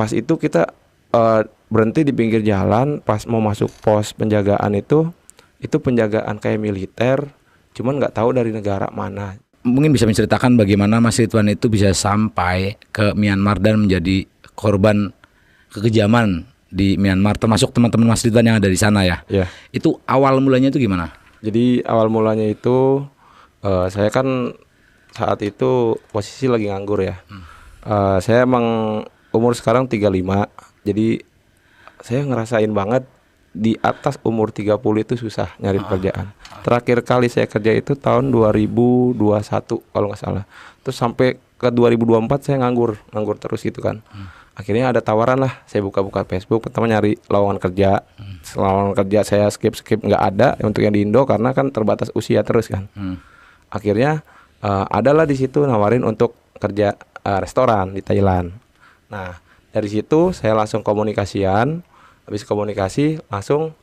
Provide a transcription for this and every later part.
pas itu kita berhenti di pinggir jalan. Pas mau masuk pos penjagaan itu penjagaan kayak militer, cuman nggak tahu dari negara mana. Mungkin bisa menceritakan bagaimana Mas Ridwan itu bisa sampai ke Myanmar dan menjadi korban kekejaman di Myanmar, termasuk teman-teman Mas Ridwan yang ada di sana ya. Ya. Itu awal mulanya itu gimana? Jadi awal mulanya itu saya kan saat itu posisi lagi nganggur ya. Saya emang umur sekarang 35. Jadi saya ngerasain banget di atas umur 30 itu susah nyari pekerjaan. Terakhir kali saya kerja itu tahun 2021 kalau nggak salah. Terus sampai ke 2024 saya nganggur terus gitu kan. Akhirnya ada tawaran lah, saya buka-buka Facebook, pertama nyari lowongan kerja. Lowongan kerja saya skip nggak ada untuk yang di Indo karena kan terbatas usia terus kan. Akhirnya adalah di situ nawarin untuk kerja restoran di Thailand. Nah dari situ saya langsung komunikasian. Habis komunikasi langsung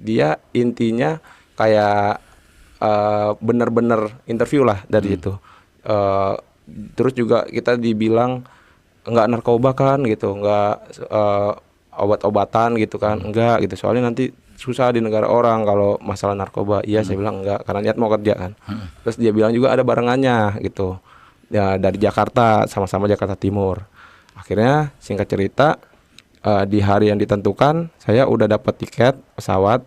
dia intinya kayak bener-bener interview lah dari situ. Terus juga kita dibilang nggak narkoba kan gitu, nggak obat-obatan gitu kan, enggak gitu. Soalnya nanti susah di negara orang kalau masalah narkoba. Iya saya bilang enggak karena niat mau kerja kan. Terus dia bilang juga ada barengannya gitu. Ya dari Jakarta, sama-sama Jakarta Timur. Akhirnya singkat cerita di hari yang ditentukan saya udah dapat tiket pesawat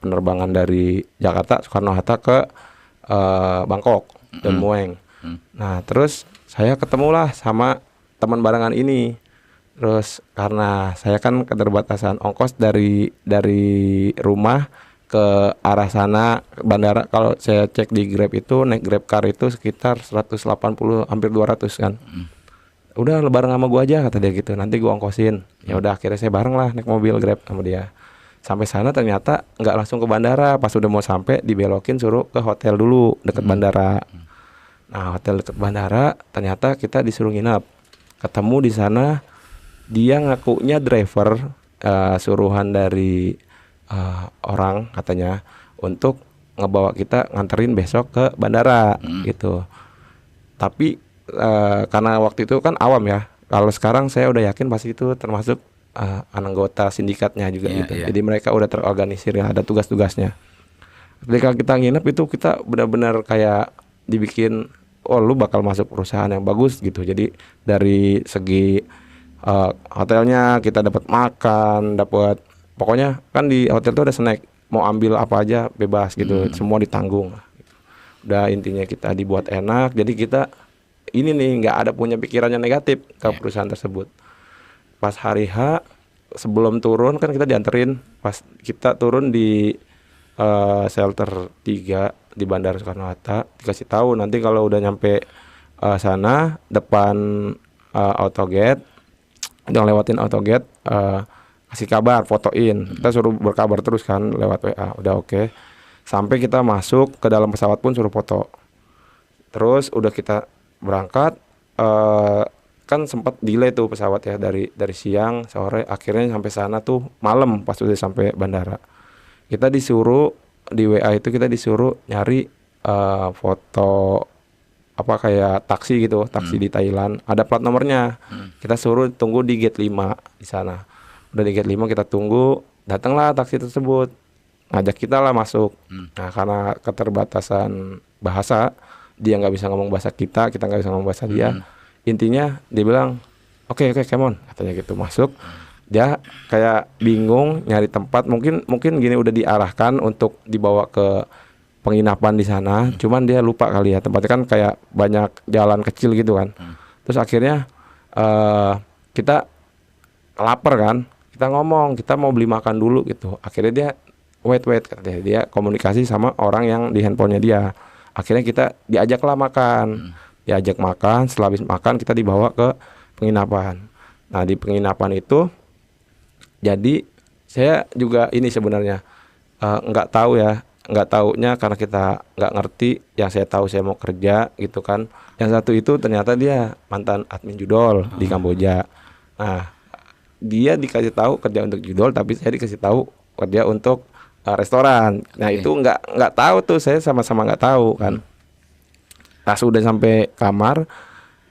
penerbangan dari Jakarta Soekarno-Hatta ke Bangkok dan Mueng. Nah terus saya ketemulah sama teman barengan ini. Terus karena saya kan keterbatasan ongkos dari rumah ke arah sana bandara, kalau saya cek di Grab itu naik Grab car itu sekitar 180 hampir 200 kan. Udah bareng sama gua aja kata dia gitu, nanti gua ongkosin. Ya udah akhirnya saya bareng lah naik mobil Grab sama dia. Sampai sana ternyata nggak langsung ke bandara, pas udah mau sampai dibelokin suruh ke hotel dulu dekat bandara. Nah hotel dekat bandara ternyata kita disuruh nginep. Ketemu di sana dia ngakunya driver suruhan dari orang katanya untuk ngebawa kita nganterin besok ke bandara gitu. Tapi karena waktu itu kan awam ya. Kalau sekarang saya udah yakin pasti itu termasuk anggota sindikatnya juga gitu. Jadi mereka udah terorganisir ya, ada tugas-tugasnya. Ketika kita nginep itu kita benar-benar kayak dibikin, oh lu bakal masuk perusahaan yang bagus gitu. Jadi dari segi hotelnya kita dapat makan, dapat pokoknya kan di hotel tuh ada snack, mau ambil apa aja bebas gitu, semua ditanggung. Udah intinya kita dibuat enak, jadi kita ini nih nggak ada punya pikirannya negatif ke perusahaan tersebut. Pas hari H sebelum turun kan kita dianterin, pas kita turun di shelter 3 di Bandara Soekarno-Hatta, dikasih tahu nanti kalau udah nyampe sana depan autogate, udah lewatin autogate, kasih kabar, fotoin. Kita suruh berkabar terus kan lewat WA. Udah oke. Sampai kita masuk ke dalam pesawat pun suruh foto. Terus udah kita berangkat, kan sempat delay tuh pesawat ya dari siang sore, akhirnya sampai sana tuh malam pas udah sampai bandara. Kita disuruh di WA itu kita disuruh nyari foto apa kayak taksi gitu, taksi di Thailand, ada plat nomornya. Kita suruh tunggu di gate 5 di sana. Udah di gate 5 kita tunggu, datanglah taksi tersebut. Ngajak kita lah masuk. Nah, karena keterbatasan bahasa, dia nggak bisa ngomong bahasa kita nggak bisa ngomong bahasa dia. Intinya dia bilang, "Oke, come on," katanya gitu. Masuk. Dia kayak bingung nyari tempat, mungkin gini udah diarahkan untuk dibawa ke penginapan di sana, cuman dia lupa kali ya, tempatnya kan kayak banyak jalan kecil gitu kan. Terus akhirnya kita lapar kan, kita ngomong kita mau beli makan dulu gitu. Akhirnya dia wait katanya, dia komunikasi sama orang yang di handphonenya dia. Akhirnya kita diajaklah makan, setelah habis makan kita dibawa ke penginapan. Nah di penginapan itu jadi saya juga ini sebenarnya nggak taunya karena kita nggak ngerti. Yang saya tahu saya mau kerja gitu kan. Yang satu itu ternyata dia mantan admin judol di Kamboja. Nah dia dikasih tahu kerja untuk judol, tapi saya dikasih tahu kerja untuk restoran. Nah itu nggak tahu tuh, saya sama-sama nggak tahu kan. Pas udah sampai kamar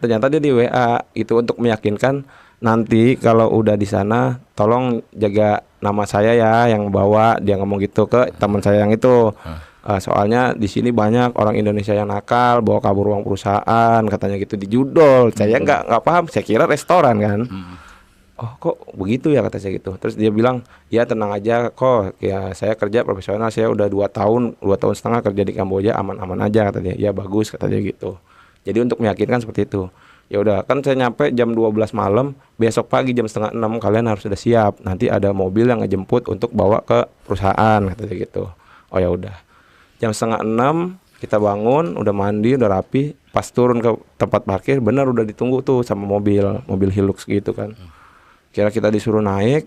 ternyata dia di WA itu untuk meyakinkan nanti kalau udah di sana tolong jaga nama saya ya yang bawa, dia ngomong gitu ke teman saya yang itu. Soalnya di sini banyak orang Indonesia yang nakal bawa kabur uang perusahaan katanya gitu di judol. Saya nggak paham, saya kira restoran kan. Oh kok begitu ya kata saya gitu. Terus dia bilang ya tenang aja kok, ya saya kerja profesional, saya udah 2 tahun 2 tahun setengah kerja di Kamboja, aman-aman aja kata dia. Ya bagus kata dia gitu. Jadi untuk meyakinkan seperti itu. Ya udah kan saya nyampe jam 12 malam, besok pagi jam setengah 6 kalian harus sudah siap. Nanti ada mobil yang ngejemput untuk bawa ke perusahaan kata dia gitu. Oh ya udah. Jam setengah 6 kita bangun, udah mandi, udah rapi. Pas turun ke tempat parkir, benar udah ditunggu tuh sama mobil Hilux gitu kan. Kira kita disuruh naik.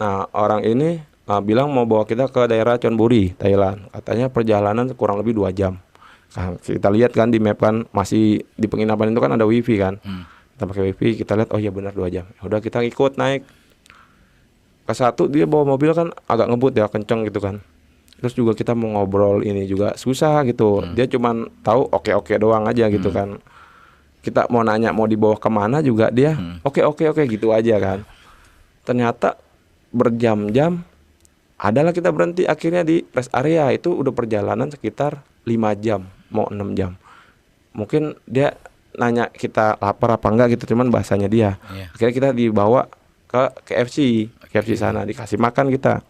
Nah orang ini bilang mau bawa kita ke daerah Chonburi, Thailand. Katanya perjalanan kurang lebih 2 jam. Nah, kita lihat kan di map kan masih di penginapan itu kan ada wifi kan. Kita pakai wifi, kita lihat oh iya benar 2 jam. Ya udah kita ikut naik. Ke satu dia bawa mobil kan agak ngebut ya, kenceng gitu kan. Terus juga kita mau ngobrol ini juga susah gitu. Dia cuman tahu oke doang aja gitu kan. Kita mau nanya mau dibawa kemana juga dia oke gitu aja kan. Ternyata berjam-jam adalah kita berhenti akhirnya di rest area. Itu udah perjalanan sekitar 5 jam mau 6 jam. Mungkin dia nanya kita lapar apa enggak gitu, cuman bahasanya dia. Akhirnya kita dibawa ke KFC sana, dikasih makan kita.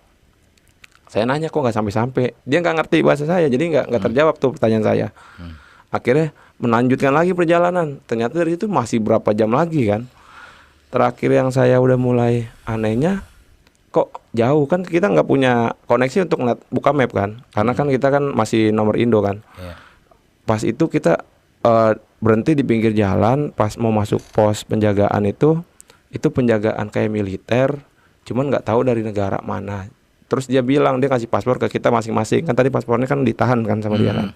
Saya nanya kok nggak sampai-sampai, dia nggak ngerti bahasa saya, jadi nggak terjawab tuh pertanyaan saya. Akhirnya melanjutkan lagi perjalanan, ternyata dari itu masih berapa jam lagi kan. Terakhir yang saya udah mulai anehnya, kok jauh kan kita nggak punya koneksi untuk buka map kan, karena kan kita kan masih nomor Indo kan. Pas itu kita berhenti di pinggir jalan, pas mau masuk pos penjagaan itu penjagaan kayak militer, cuman nggak tahu dari negara mana. Terus dia bilang dia kasih paspor ke kita masing-masing, kan tadi paspornya kan ditahan kan sama dia kan.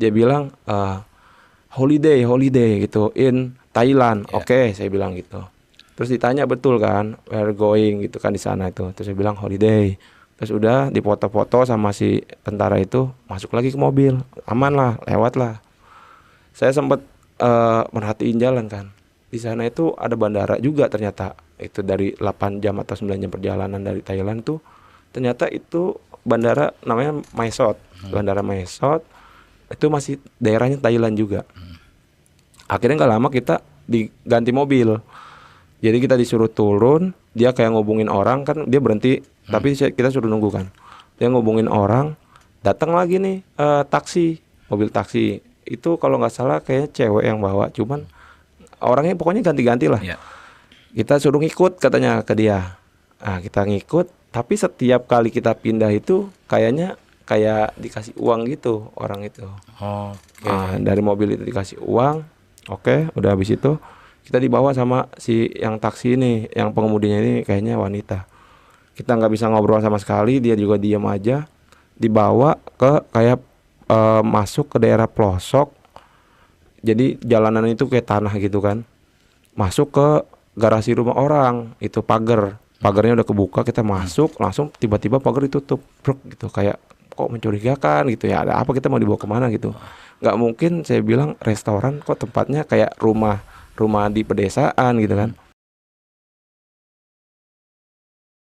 Dia bilang holiday gitu in Thailand. Oke, saya bilang gitu. Terus ditanya betul kan, where going gitu kan di sana itu. Terus saya bilang holiday. Terus udah dipoto-foto sama si tentara itu, masuk lagi ke mobil. Aman lah, lewat lah. Saya sempat merhatiin jalan kan. Di sana itu ada bandara juga ternyata. Itu dari 8 jam atau 9 jam perjalanan dari Thailand tuh. Ternyata itu bandara namanya Mae Sot. Bandara Mae Sot itu masih daerahnya Thailand juga. Akhirnya nggak lama kita diganti mobil. Jadi kita disuruh turun, dia kayak ngubungin orang kan, dia berhenti, tapi kita suruh nunggu kan. Dia ngubungin orang, datang lagi nih taksi, mobil taksi. Itu kalau nggak salah kayaknya cewek yang bawa, cuman orangnya pokoknya ganti-ganti lah. Kita suruh ngikut katanya ke dia. Nah kita ngikut, tapi setiap kali kita pindah itu kayaknya kayak dikasih uang gitu orang itu. Dari mobil itu dikasih uang. Oke, udah habis itu kita dibawa sama si yang taksi ini, yang pengemudinya ini kayaknya wanita. Kita nggak bisa ngobrol sama sekali, dia juga diam aja. Dibawa ke kayak masuk ke daerah pelosok. Jadi jalanan itu kayak tanah gitu kan. Masuk ke garasi rumah orang, itu pagarnya udah kebuka, kita masuk langsung tiba-tiba pagar ditutup, gitu kayak kok mencurigakan gitu ya. Ada apa, kita mau dibawa kemana gitu? Nggak mungkin saya bilang restoran kok tempatnya kayak rumah di pedesaan gitu kan.